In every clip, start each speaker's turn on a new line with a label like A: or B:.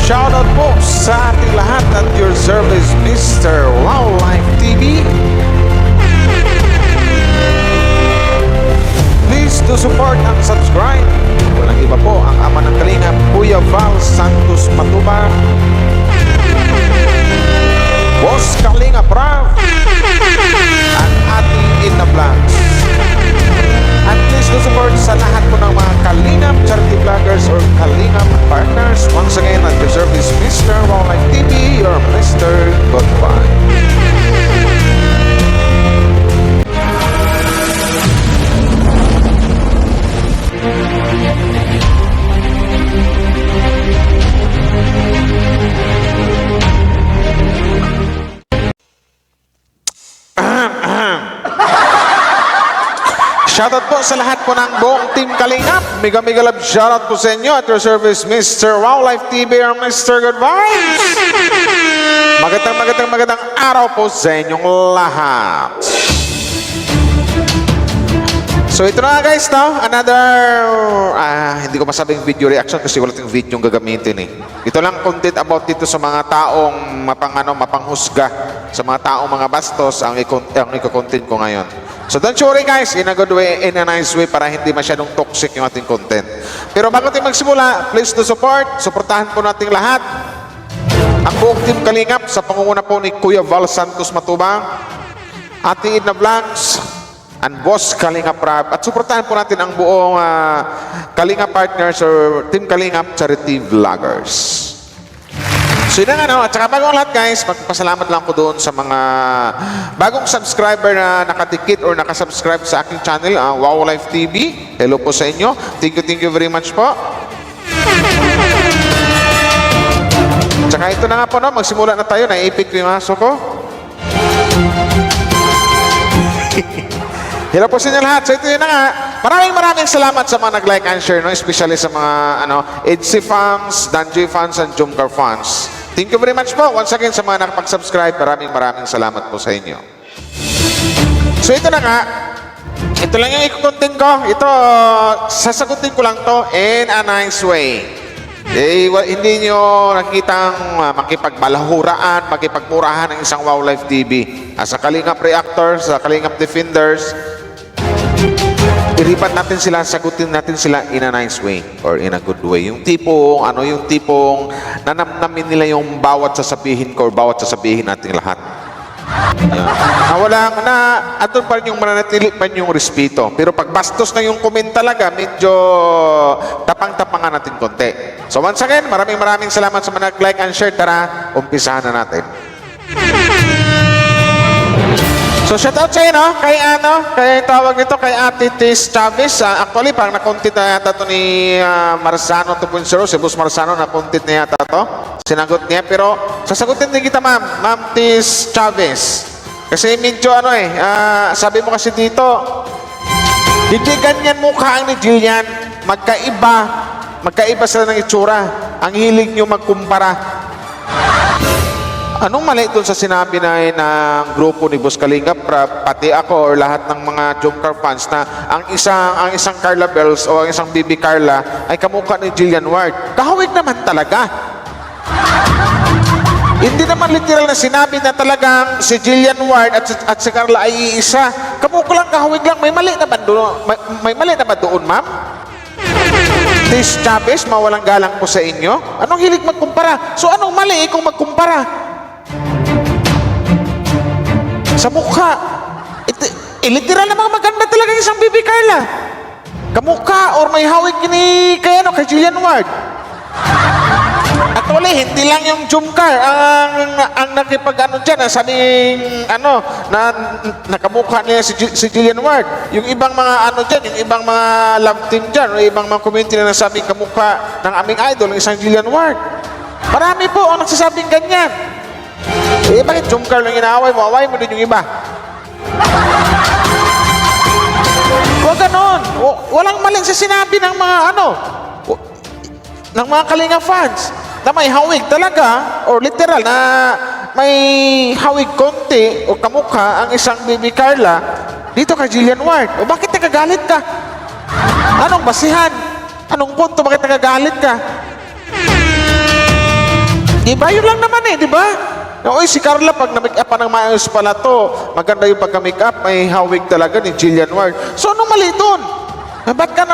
A: Shoutout po sa ating lahat at your service, Mr. Wow Life TV. Please do support and subscribe. Walang iba po ang ama ng Kalingap, Kuya Val Santos Matubang, Boss Kalingap Rav, at Ate Ina Vlogs. At please do support sa lahat po ng mga Kalingap charity vloggers or Kalingap partners. Once again, at your service, Mr. Wow Life TV, your Mr. Goodbye. Shoutout po sa lahat po ng buong Team Kalingap. Mega love shoutout po sa inyo at your service, Mr. Wow Life TV or Mr. Good Vibes. Magandang araw po sa inyong lahat. So ito na nga guys, no? Another, hindi ko masabing video reaction kasi wala tayong video yung gagamitin eh. Ito lang content about dito sa mga taong mapanghusga, sa mga taong mga bastos ang i-content ko ngayon. So don't worry guys, in a good way, in a nice way para hindi masyadong toxic yung ating content. Pero bago tayo magsimula, please do supportahan po nating lahat ang buong Team Kalingap sa pangunguna po ni Kuya Val Santos Matubang, Ate Ina Vlogs, and Boss Kalingap Rap. At supportahan po natin ang buong Kalingap partners or Team Kalingap charity vloggers. So yun nga, no? At saka bago ang lahat guys, magpasalamat lang po doon sa mga bagong subscriber na nakadikit or nakasubscribe sa aking channel, Wow Life TV. Hello po sa inyo. Thank you very much po. Tsaka ito na nga po, no? Magsimula na tayo. Naipik ko yung aso ko. Hello po sa inyo lahat. So ito yun na nga. Maraming salamat sa mga nag-like and share, no? Especially sa mga EDC fans, Danjoy fans, and Jumcar fans. Thank you very much po. Once again, sa mga nakapag-subscribe, maraming salamat po sa inyo. So ito na nga. Ito lang yung i-content ko. Ito, sasagutin ko lang to in a nice way. Hindi nyo nakikitang makipagbalahuraan, makipagmurahan ng isang Wow Life TV. Sa Kalingap Reactors, sa Kalingap Defenders, iripat natin sila, sagutin natin sila in a nice way or in a good way. Yung tipong, nanamnamin nila yung bawat sasabihin ko or bawat sasabihin natin lahat. Andun pa rin yung mananatili pa yung respeto. Pero pag bastos na yung comment talaga, medyo tapang-tapangan natin konti. So once again, maraming salamat sa mga nag-like and share. Tara, umpisahan na natin. So shoutout sa inyo, kay tawag nito kay Ate Tis Chavez. Actually, parang na-content na yata ito ni Marzano 2.0, si Boss Marzano, na-content na yata ito. Sinagot niya, pero sasagutin din kita Ma'am Tis Chavez. Kasi medyo sabi mo kasi dito, hindi ganyan mukha ang ni Jillian. Magkaiba sila ng itsura. Ang hilig nyo magkumpara. Anong mali doon sa sinabi ng grupo ni Boss Kalingap, pati ako or lahat ng mga Jumcar fans na ang isang Carla Bells o ang isang Bibi Carla ay kamukha ni Jillian Ward? Kahawig naman talaga. Hindi naman literal na sinabi na talagang si Jillian Ward at si Carla ay iisa. Kamukha lang, kahawig lang. May mali naman doon, ma'am? Tis Chavez, mawalang galang po sa inyo. Anong hilig magkumpara? So anong mali kung magkumpara? Sa mukha. Literal na mga maganda talaga isang Bibi Carla. Kamukha or may hawig ni kay Jillian Ward. Actually, hindi lang yung Jumcar ang nakipag dyan, sabing nakamukha niya si Jillian Ward. Yung ibang mga dyan, yung ibang mga love team dyan, o ibang mga community na nasabing kamukha ng aming idol, ng isang Jillian Ward. Marami po ang nagsasabing ganyan. Bakit Jumcar lang inaaway mo? Away mo din yung iba. Huwag ganon. Walang maling sa sinabi ng mga ng mga Kalinga fans na may hawig talaga or literal na may hawig konti o kamukha ang isang Bibi Carla dito kay Jillian Ward. O bakit nagagalit ka? Anong basihan? Anong punto? Bakit nagagalit ka? Di ba? Yun lang naman eh, di ba? Oy, si Carla, pag na-make up pa ng maayos pala to, maganda yung pagka-make up, may hawig talaga ni Jillian Ward. So, anong mali doon? Ba't ka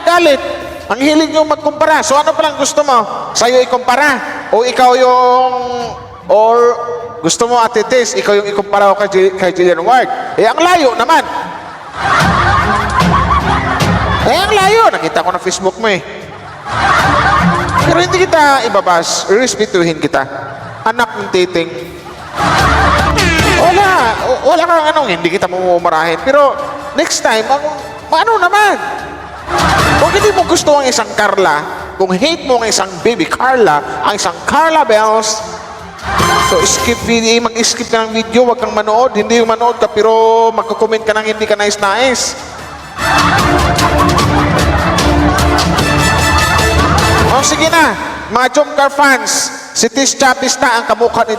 A: galit? Ang hilig nyo magkumpara. So, ano palang gusto mo? Sa'yo ikumpara? O ikaw yung... Or gusto mo, Ate Tess, ikaw yung ikumpara ko kay Jillian Ward? Eh, ang layo naman. Eh, ang layo. Nakita ko na Facebook mo eh. Pero hindi kita ibabas. Respetuhin kita. Anak ng titing. Wala kang anong, hindi kita mumurahin. Pero, next time, ano naman? Kung hindi mo gusto ang isang Carla, kung hate mo ang isang baby Carla, ang isang Carla Bells, so mag-skip ka ng video, wag kang manood, hindi yung manood ka, pero magko-comment ka ng hindi ka nice-nice. O sige na, mga Jomcar fans, si Tish Chapis na ang kamukha ni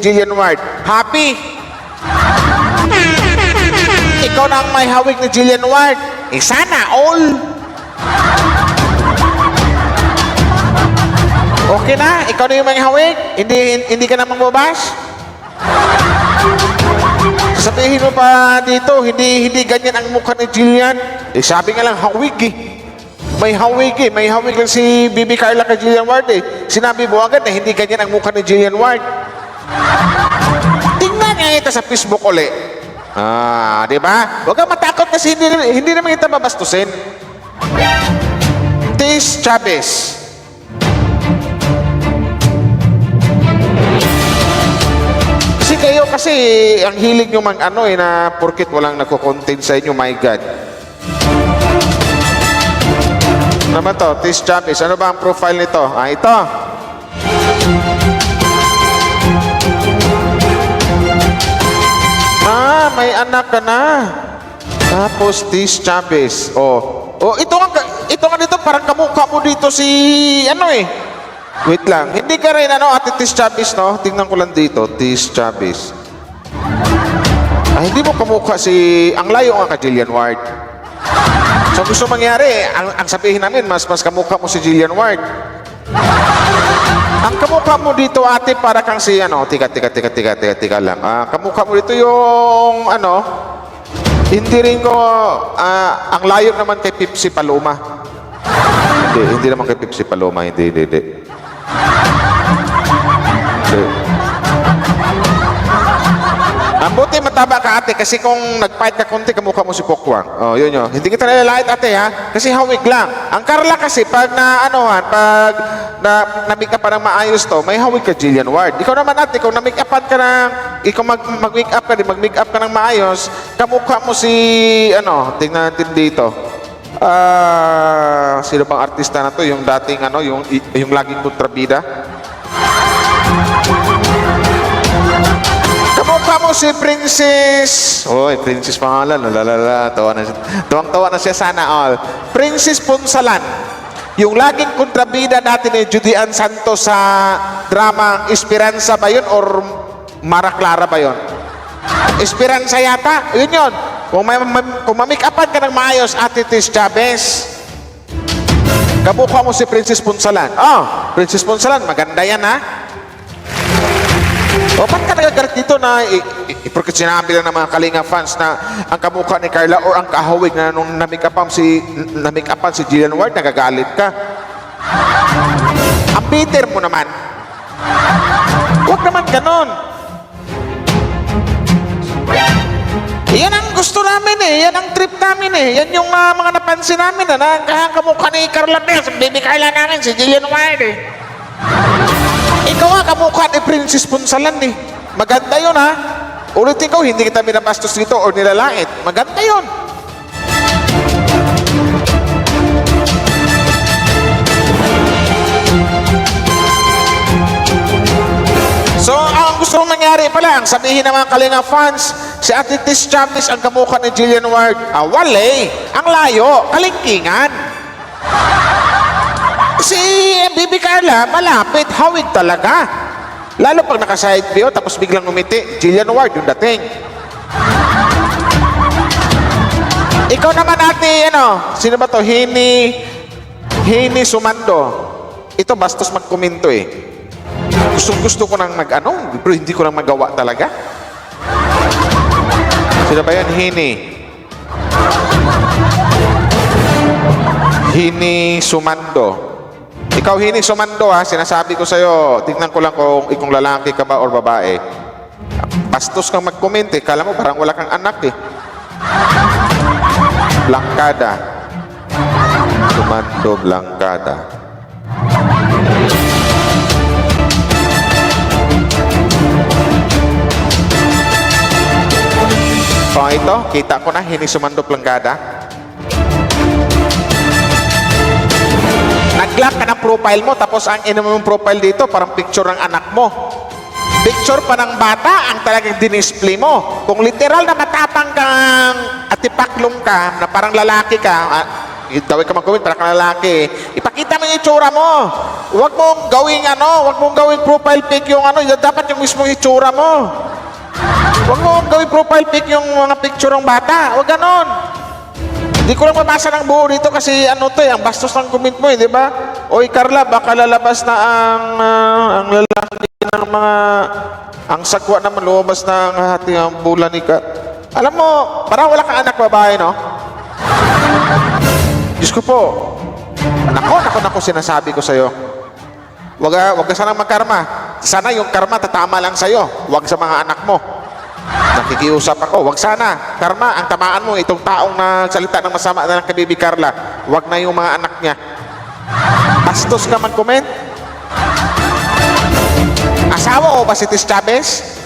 A: Jillian Ward. Happy? Ikaw na ang may hawig ni Jillian Ward. Sana all. Okay na? Ikaw na yung may hawig? Hindi ka na mangbabas? Sabihin mo pa dito, hindi ganyan ang mukha ni Jillian. Sabi nga lang, hawig eh. May hawig lang si Bibi Carla kay Jillian Ward eh. Sinabi mo agad na hindi ganyan ang mukha ni Jillian Ward. Tingnan nga ito sa Facebook uli. Di ba? Huwag kang matakot kasi hindi naman kita mabastusin. Tish Chavez. Kasi ang hilig nyo na porkit walang nagko-content sa inyo, my God. Ano ba to? Tish Chavez. Ano ba ang profile nito? Ito. May anak ka na. Tapos Tish Chavez. Ito nga dito, parang kamukha mo dito si, wait lang. Hindi ka rin, Ate Tish Chavez, no? Tingnan ko lang dito, Tish Chavez. Hindi mo kamukha ang layo nga ka Jillian Ward. So gusto mangyari, ang sabihin namin, mas kamukha mo si Jillian Ward. Ang kamukha mo dito, ate, para kang si, tika lang. Kamukha mo dito yung, hindi rin ko, ang layo naman kay Pipsi Paloma. Hindi naman kay Pipsi Paloma, hindi. Ang buti mataba ka, ate, kasi kung nag-fight ka konti, kamukha mo si Pokwang. Yun. Hindi kita nalalait, ate, ha? Kasi hawig lang. Ang Carla kasi, pag na-make up pa ng maayos to, may hawig ka Jillian Ward. Ikaw naman, ate, kung na-make upan ka mag-make up ka ng maayos, kamukha mo si, tingnan natin dito. Sino bang artista na to? Yung dating, yung laging kontrabida? Kamukha mo si Princess. Princess pangalan. Tuwang-tawa na siya sana all. Princess Punsalan. Yung laging kontrabida natin ni Judy Ann Santos sa drama Esperanza ba yun or Mara Clara ba yun? Esperanza yata. Yun. Kung ma-make upan ka ng maayos, Ate Tish Chavez, kamukha mo si Princess Punsalan. Princess Punsalan, maganda yan, ha? Ba't ka nagagalit dito na porque sinabi lang ng mga Kalinga fans na ang kamukha ni Carla or ang kahawig na nung na-make upan si Jillian Ward, nagagalit ka? Ang bitter mo naman. Huwag naman ganon. Yan ang gusto namin yan ang trip namin yan yung mga napansin namin na ang kamukha ni Carla Bells, baby Carla namin, si Jillian Ward Ikaw nga kamukha ni Princess Punsalan Maganda yun, ha? Ulitin ko, hindi kita binabastos dito or nilalait. Maganda yun. So, ang gusto mong mangyari pala, ang sabihin ng mga Kalinga fans, si Ate Tish Chavez ang kamukha ni Jillian Ward. Wale, ang layo, kalingkingan. Si Bibi Carla, malapit, hawig talaga. Lalo pag naka-side view, tapos biglang umiti, Jillian Ward yung dating. Ikaw naman, ate, sino ba to? Hini Sumando. Ito, bastos magkomento Gusto ko nang mag-ano, pero hindi ko nang magawa talaga. Sino ba yan? Hini Sumando. Ikaw, Hini Sumando, ha, sinasabi ko sa'yo, tingnan ko lang kung ikong lalaki ka ba or babae. Bastos kang mag-comment eh. Kala mo parang wala kang anak eh. Blancada. Sumando Blancada. So ito, kita ko na, Hini Sumando Blancada. Nag-lock ka ng profile mo, tapos ang ina mong profile dito, parang picture ng anak mo. Picture pa ng bata ang talagang dinisplay mo. Kung literal na matapang kang atipaklong ka, na parang lalaki ka, gawin ka mag-comment, parang kang lalaki, ipakita mo yung itsura mo. Huwag mong gawing profile pic yung dapat yung mismo itsura mo. Huwag mong gawing profile pic yung mga picture ng bata. Huwag ganon. Hindi ko lang mabasa ng buo dito kasi ang bastos ng comment mo di ba? Oy Carla, baka lalabas na ang lalaki ng mga, ang sagwa naman lumabas na ang hati ang bulan ni Ka. Alam mo, parang wala kang anak babae, no? Diyos ko po. Nako, sinasabi ko sa'yo. Wag ka sanang magkarma. Sana yung karma tatama lang sa'yo. Wag sa mga anak mo. Nakikiusap ako, wag sana. Karma, ang tamaan mo, itong taong nagsalita ng masama na ng kay Bibi Carla, wag na yung mga anak niya. Bastos ka mag-comment? Asawa o ba si Tis Chavez?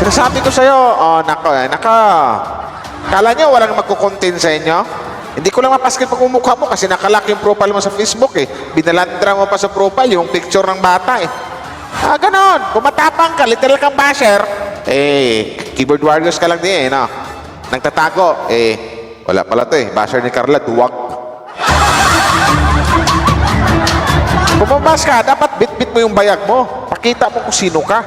A: Sinasabi ko sa'yo, nako. Kala nyo walang magkukontent sa inyo? Hindi ko lang mapaskil pag umukha mo kasi nakalak yung profile mo sa Facebook eh. Binalandra mo pa sa profile yung picture ng bata eh. Ganon. Kung matapang ka, literal kang basher, keyboard warriors ka lang din, no? Nagtatago, wala pala to eh. Basher ni Carla, duwag. Kung mabas ka, dapat bit-bit mo yung bayag mo. Pakita mo kung sino ka.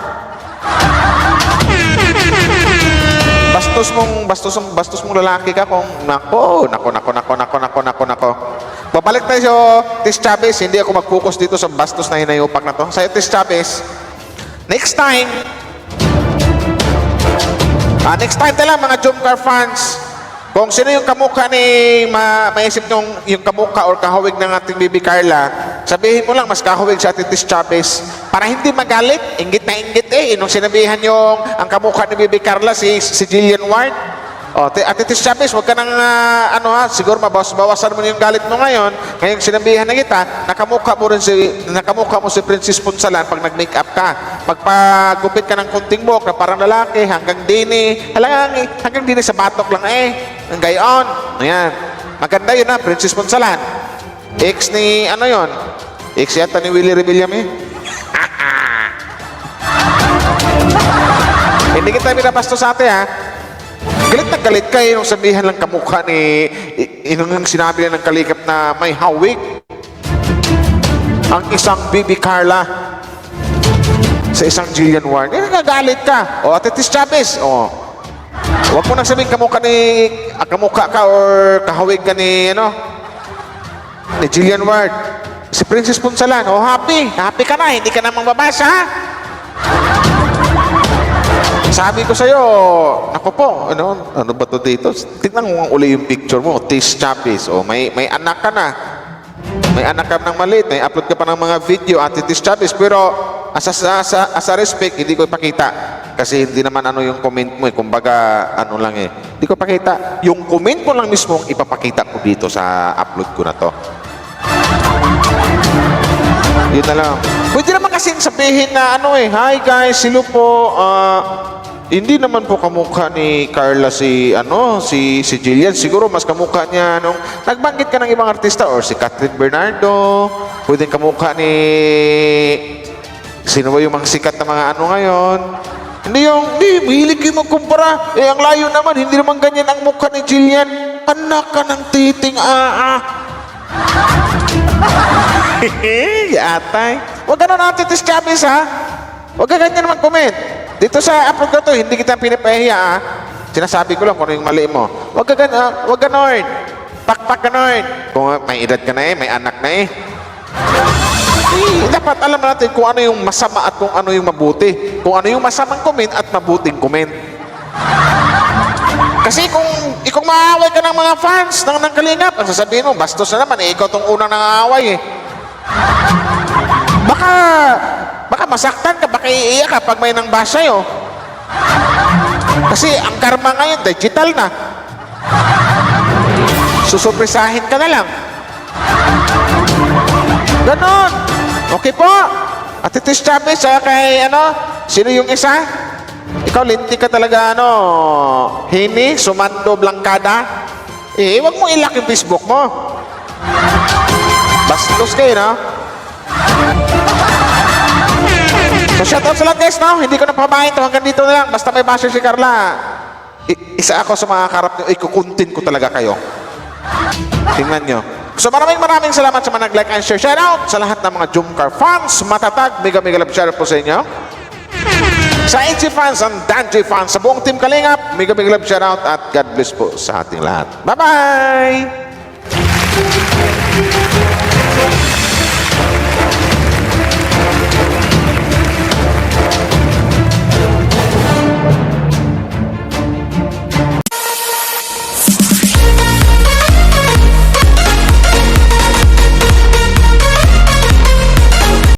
A: Bastos mong lalaki ka kung, nako. Babalik tayo, Tis Chavez, hindi ako mag-focus dito sa bastos na hinayupak na to. Sa'yo, Tis Chavez, next time tala mga Jomcar fans, kung sino yung kamukha ni, maisip nyo yung kamukha or kahawig ng ating Bibi Carla, sabihin mo lang, mas kahawig sa ating Tis Chavez, para hindi magalit, inggit na inggit nung sinabihan yung ang kamukha ni Bibi Carla, si Jillian Ward. Ate Tis Chavez, huwag ka nang, siguro mabawasan mo yung galit mo ngayon. Ngayong sinabihan na kita, nakamukha mo si Princess Punsalan pag nag-makeup ka. Pagpagupit ka ng kunting buhok na parang lalaki, hanggang dini sa batok lang ang gayon. Ayan. Maganda yun Princess Punsalan. Ex ni, ex yata ni Willie Rebelliam Hindi kita binabasto sa ate Galit na galit ka nung sabihan lang kamukha ni inong sinabi na ng kalikap na may hawig ang isang Bibi Carla sa isang Jillian Ward. Nagagalit ka. Ate Tis Chavez, huwag mo nang sabihin kamukha ka or kahawig ka ni Jillian Ward. Si Princess Punsalan, happy ka na, hindi ka na mababasa Sabi ko sa'yo, ako po, ano ba to dito? Tingnan mo uli yung picture mo, Tis Chavez. May anak ka na. May anak ka ng maliit. May upload ka pa ng mga video, Tis Chavez. Pero as a respect, hindi ko ipakita. Kasi hindi naman yung comment mo kumbaga, Hindi ko pakita. Yung comment mo lang mismo, ipapakita ko dito sa upload ko na to. Yun na lang. Pwede naman kasing sabihin na hi guys, silo po, hindi naman po kamukha ni Carla si Jillian. Siguro mas kamukha niya nung nagbanggit ka ng ibang artista or si Catherine Bernardo. Pwede kamukha ni sino ba yung mga sikat na mga ngayon. Hindi mahilig kayo magkumpara. Ang layo naman, hindi naman ganyan ang mukha ni Jillian. Anak ka ng titing Atay. Huwag ganun natin, Tis Chavez Huwag ka ganyan mag-comment. Dito sa upload ko to, hindi kita pinapahiya Sinasabi ko lang kung yung mali mo. Huwag ganon. Pakpak ganon. Kung may edad ka na may anak na Dapat alam natin kung ano yung masama at kung ano yung mabuti. Kung ano yung masamang comment at mabuting comment. Kasi kung maaway ka ng mga fans ng Kalingap, ang sasabihin mo, bastos na naman, ikaw tong unang nangaaway eh. Baka masaktan ka, baka iiyak ka pag may nang bash sa'yo. Kasi ang karma ngayon, digital na. Susupresahin ka na lang. Ganon. Okay po. At Titis Chavez, kay sino yung isa? Ikaw, linti ka talaga, Hini, Sumando, Blancada. Huwag mo ilak yung Facebook mo. Bastos kayo, no? So, shoutout sa lahat, guys, no? Hindi ko na pamahin to. Hanggang dito na lang. Basta may basher si Carla. Isa ako sa mga karap nyo. Ikukuntin ko talaga kayo. Tingnan nyo. So, maraming salamat sa mga nag-like and share. Shoutout sa lahat ng mga Jumcar fans. Matatag. Mega love share po sa inyo. Sa NG fans and Danji fans, sa buong Team Kalingap, mega love shoutout at God bless po sa ating lahat. Bye-bye!